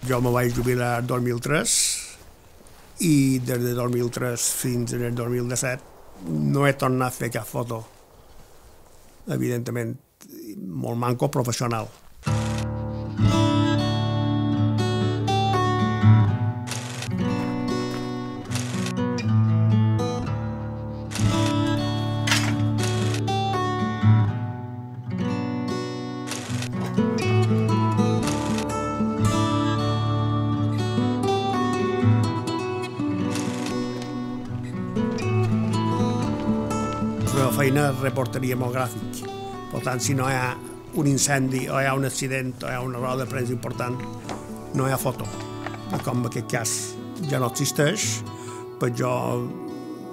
Jo me vaig jubilar el 2003 i des de 2003 fins al 2017 no he tornat a fer cap foto. Evidentment, molt manco professional. La feina és reporteria molt gràfic. Per tant, si no hi ha un incendi o hi ha un accident o hi ha una roda de premsa important, no hi ha foto. I com en aquest cas ja no existeix, pues jo,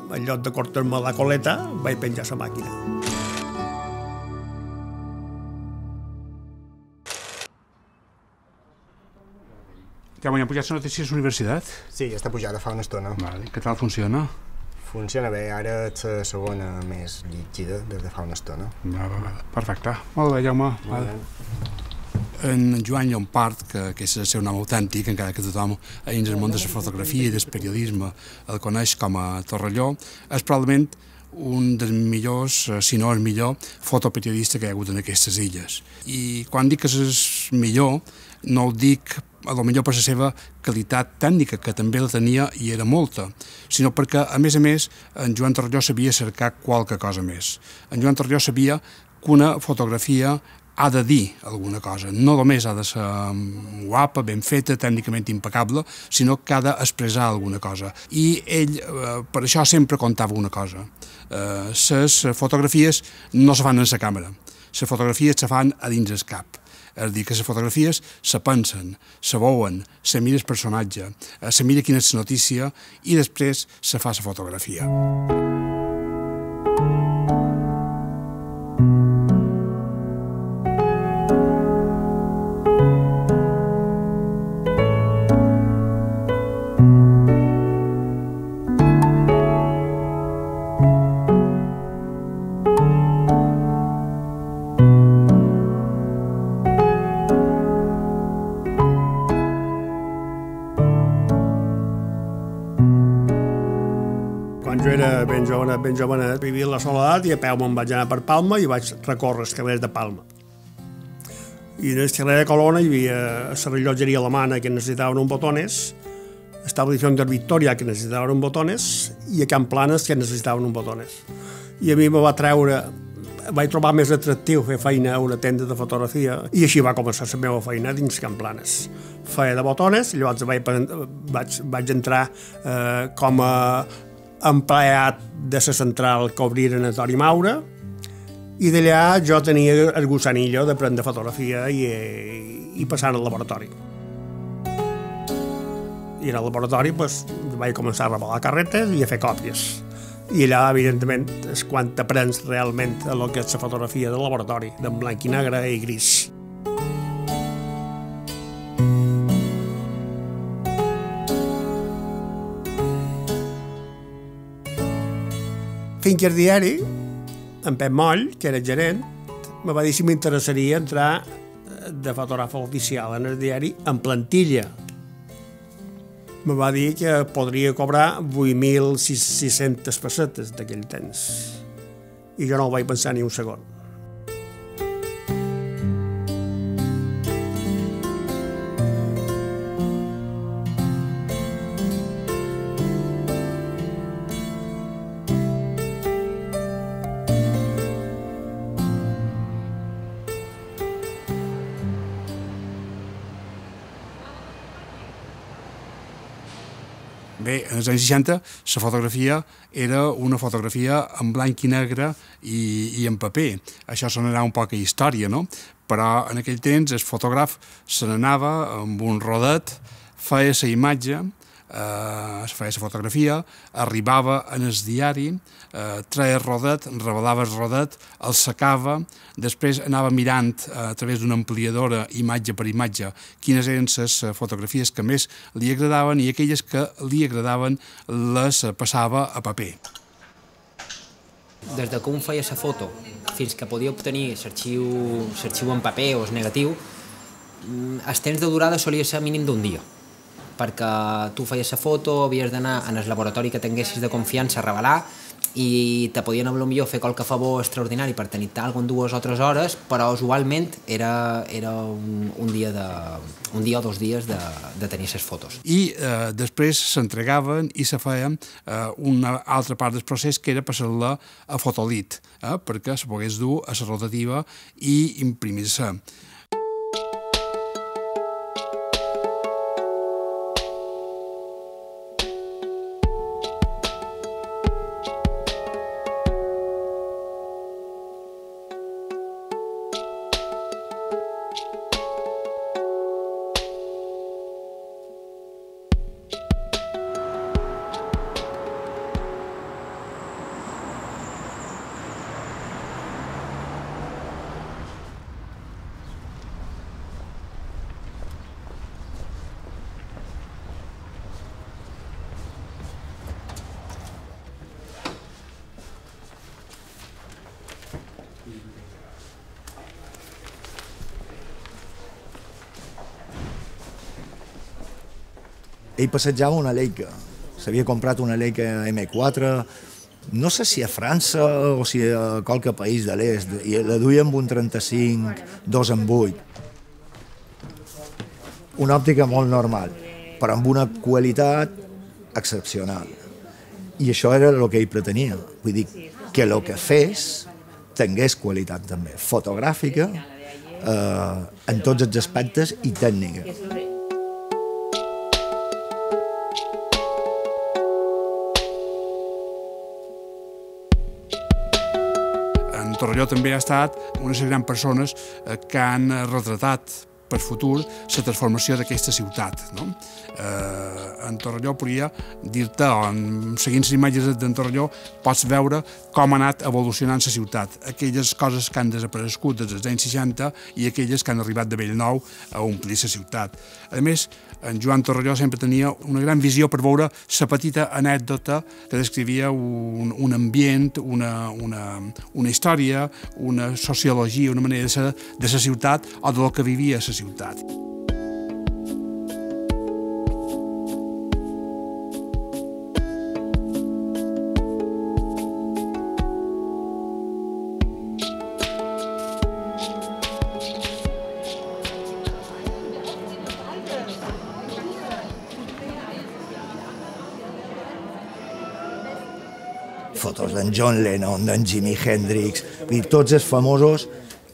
en lloc de cortar-me la coleta, vaig penjar la màquina. Jaume, ja han pujat les notícies a la universitat? Sí, ja està pujada fa una estona. Vale. Què tal funciona? Funciona bé, ara és la segona més llegida des de fa una estona. Perfecte. Molt bé, Jaume. En Joan Llompart, que és el seu nom autèntic, encara que tothom dins el món de la fotografia i del periodisme el coneix com a Torrelló, és probablement un dels millors, si no el millor, fotoperiodista que hi ha hagut en aquestes illes. I quan dic que és millor, no ho dic potser per la seva qualitat tècnica, que també la tenia i era molta, sinó perquè, a més, en Joan Torrelló sabia cercar qualque cosa més. En Joan Torrelló sabia que una fotografia ha de dir alguna cosa. No només ha de ser guapa, ben feta, tècnicament impecable, sinó que ha d'expressar alguna cosa. I ell, per això, sempre contava una cosa. Les fotografies no se fan en la càmera. Les fotografies se fan a dins el cap. És a dir, que les fotografies se pensen, se veuen, se mira el personatge, se mira quina és la notícia i després se fa la fotografia. Quan jo era ben jovenet, vivia a la Soledat i a peu me'n vaig anar per Palma i vaig recórrer els carrers de Palma. I en el carrer de Colona hi havia la rellotgeria alemana que necessitaven un botones, Establicion de Victoria que necessitaven un botones i a Can Planes que necessitaven un botones. I a mi me va treure, vaig trobar més atractiu fer feina a una tenda de fotografia i així va començar la meva feina dins Can Planes. Feia de botones, llavors vaig entrar com a empleat de la central que obriren a Tori Maura i d'allà jo tenia el gusanillo de prendre fotografia i passar al laboratori. I al laboratori vaig començar a revelar carretes i a fer còpies. I allà, evidentment, és quan t'aprens realment el que és la fotografia del laboratori, d'en blanc i negre i gris. Fins que el diari, en Pep Moll, que era el gerent, me va dir si m'interessaria entrar de fotògraf oficial en el diari en plantilla. Me va dir que podria cobrar 8.600 pessetes d'aquell temps. I jo no ho vaig pensar ni un segon. Bé, en els anys 60 la fotografia era una fotografia en blanc i negre i en paper. Això sonarà un poc a història, no? Però en aquell temps el fotògraf se n'anava amb un rodet, feia la imatge, feia la fotografia, arribava en el diari, treia el rodet, revelava el rodet, el secava, després anava mirant a través d'una ampliadora, imatge per imatge, quines eren les fotografies que més li agradaven i aquelles que li agradaven les passava a paper. Des de com feia la foto fins que podia obtenir l'arxiu en paper o el negatiu, el temps de durada solia ser mínim d'un dia, perquè tu feies la foto, havies d'anar en el laboratori que tinguessis de confiança a revelar i te podien potser fer qualque favor extraordinari per tenir alguna en 2 o 3 hores, però usualment era un dia o 2 dies de tenir les fotos. I després s'entregaven i se feien una altra part del procés que era passar-la a fotolit, perquè se pogués dur a la rotativa i imprimir-se. Ell passejava una Leica, s'havia comprat una Leica M4, no sé si a França o si a qualque país de l'est, i la duia amb un 35 2/8. Una òptica molt normal, però amb una qualitat excepcional. I això era el que ell pretenia, vull dir, que el que fes tingués qualitat també, fotogràfica, en tots els aspectes i tècnica. Torelló també ha estat una de les grans persones que han retratat per futur la transformació d'aquesta ciutat. En Torelló podria dir-te, seguint les imatges d'en Torelló, pots veure com ha anat evolucionant la ciutat, aquelles coses que han desaparegut des dels anys 60 i aquelles que han arribat de bell nou a omplir la ciutat. A més, en Joan Torelló sempre tenia una gran visió per veure la petita anècdota que descrivia un ambient, una història, una sociologia, una manera de ser de la ciutat o del que vivia la ciutat. Fotos d'en John Lennon, d'en Jimi Hendrix, tots els famosos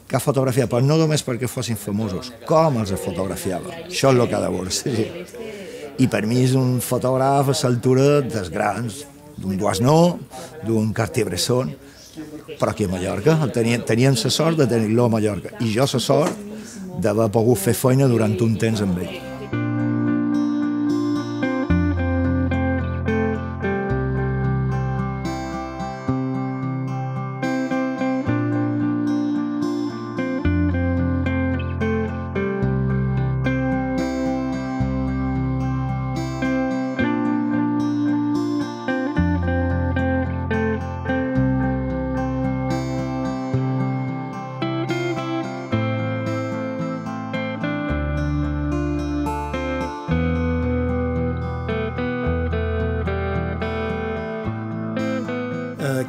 que ha fotografiat, però no només perquè fossin famosos, com els fotografiava. Això és el que ha de veure. I per mi és un fotògraf a l'altura dels grans, d'un Doisneau, d'un Cartier-Bresson, però aquí a Mallorca. Teníem la sort de tenir-lo a Mallorca, i jo la sort d'haver pogut fer feina durant un temps amb ell.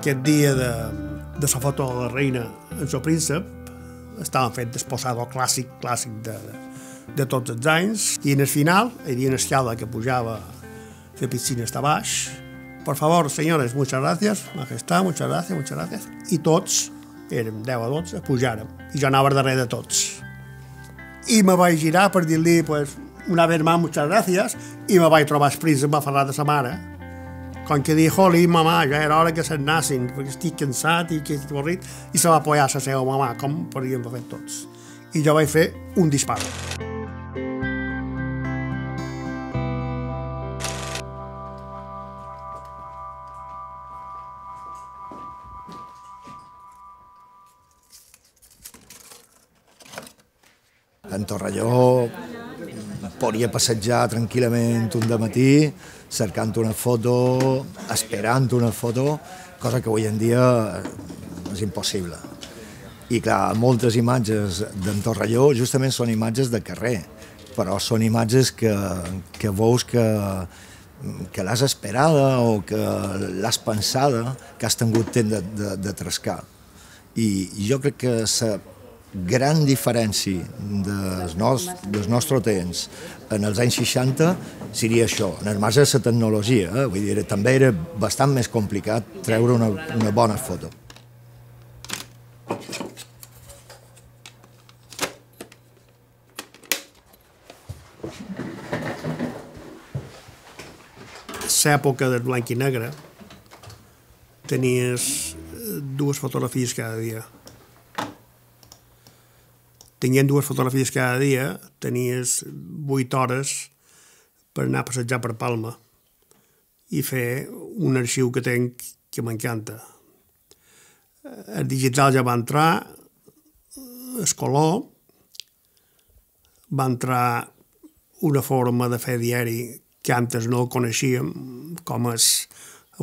Aquest dia de la foto de la reina en el príncep estava fet d'esposado clàssic de tots els anys, i en el final hi havia una escala que pujava la piscina està baix. Por favor, señores, muchas gracias, majestad, muchas gracias, i tots, érem 10 o 12, pujàrem, i jo anava darrere de tots. I me vaig girar per dir-li, pues, una vez más, muchas gracias, i me vaig trobar el príncep aferrat a sa mare, com que dir, joli, mamà, ja era hora que se'n nassin, perquè estic cansat i que estic avorrit, i se va apoyar a la seva mamà, com podríem haver fet tots. I jo vaig fer un disparo. En Torelló podia passejar tranquil·lament un dematí, cercant una foto, esperant una foto, cosa que avui en dia és impossible. I clar, moltes imatges d'en Torrelló justament són imatges de carrer, però són imatges que veus que l'has esperada o que l'has pensada, que has tingut temps de trascar. I jo crec que la gran diferència del nostre temps en els anys 60 seria això, en el marge de la tecnologia. Vull dir, també era bastant més complicat treure una bona foto. L'època del blanc i negre tenies 2 fotografies cada dia. Tenint 2 fotografies cada dia, tenies 8 hores per anar a passejar per Palma i fer un arxiu que tinc que m'encanta. El digital ja va entrar, el color, va entrar una forma de fer diari que antes no el coneixíem, com és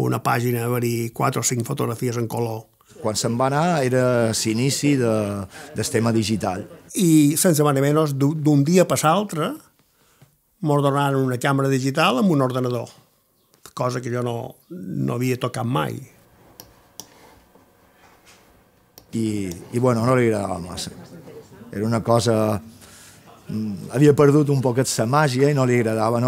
una pàgina haver-hi 4 o 5 fotografies en color. Quan se'n va anar era l'inici del tema digital. I sense més ni menys, d'un dia per l'altre, m'ho donaran una càmera digital amb un ordenador, cosa que jo no havia tocat mai. I bueno, no li agradava massa. Era una cosa... havia perdut un poquet la màgia i no li agradava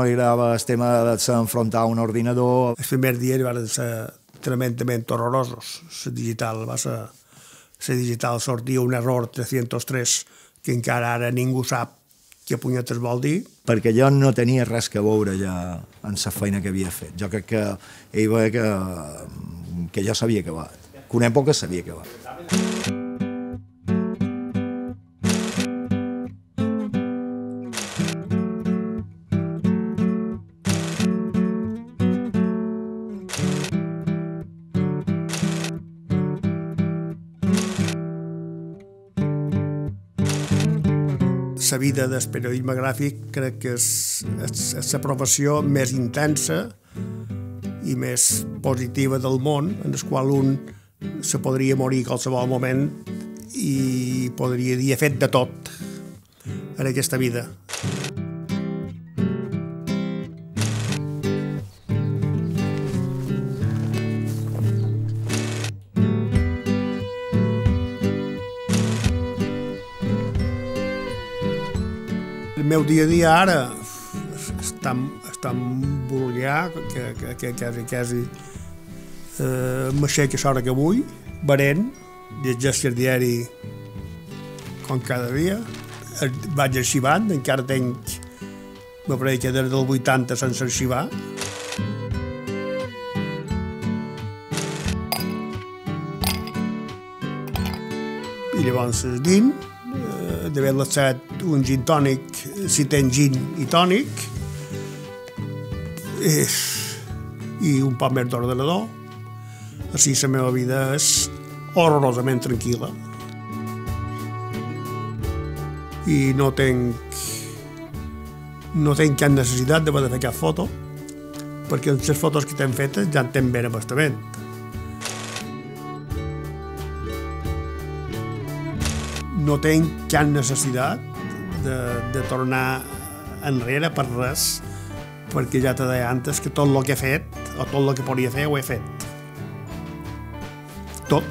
el tema de s'enfrontar a un ordinador. Els primers dies van ser tremendament horrorosos. La digital sortia un error 303 que encara ara ningú sap què punyetes vol dir. Perquè jo no tenia res que veure ja en la feina que havia fet. Jo crec que ell veia que jo sabia que va. Que una època sabia que va. La vida del periodisme gràfic crec que és la professió més intensa i més positiva del món, en el qual un se podria morir a qualsevol moment i podria dir he fet de tot en aquesta vida. El meu dia a dia ara està embolguiat, que quasi m'aixeco a l'hora que vull, berent, llegeixo el diari com cada dia, vaig arxivant, encara tinc, me pareix que des del 80 sense arxivar. I llavors dins, d'haver lassat un gin tònic, si tens gin i tònic, i un poc més d'ordenador. Així la meva vida és horrorosament tranquil·la. I no tinc cap necessitat d'haver de fer cap foto, perquè les fotos que t'hem fetes ja en tenen ben abastament. No tinc cap necessitat de tornar enrere per res, perquè ja t'he dit antes que tot el que he fet, o tot el que podia fer, ho he fet. Tot.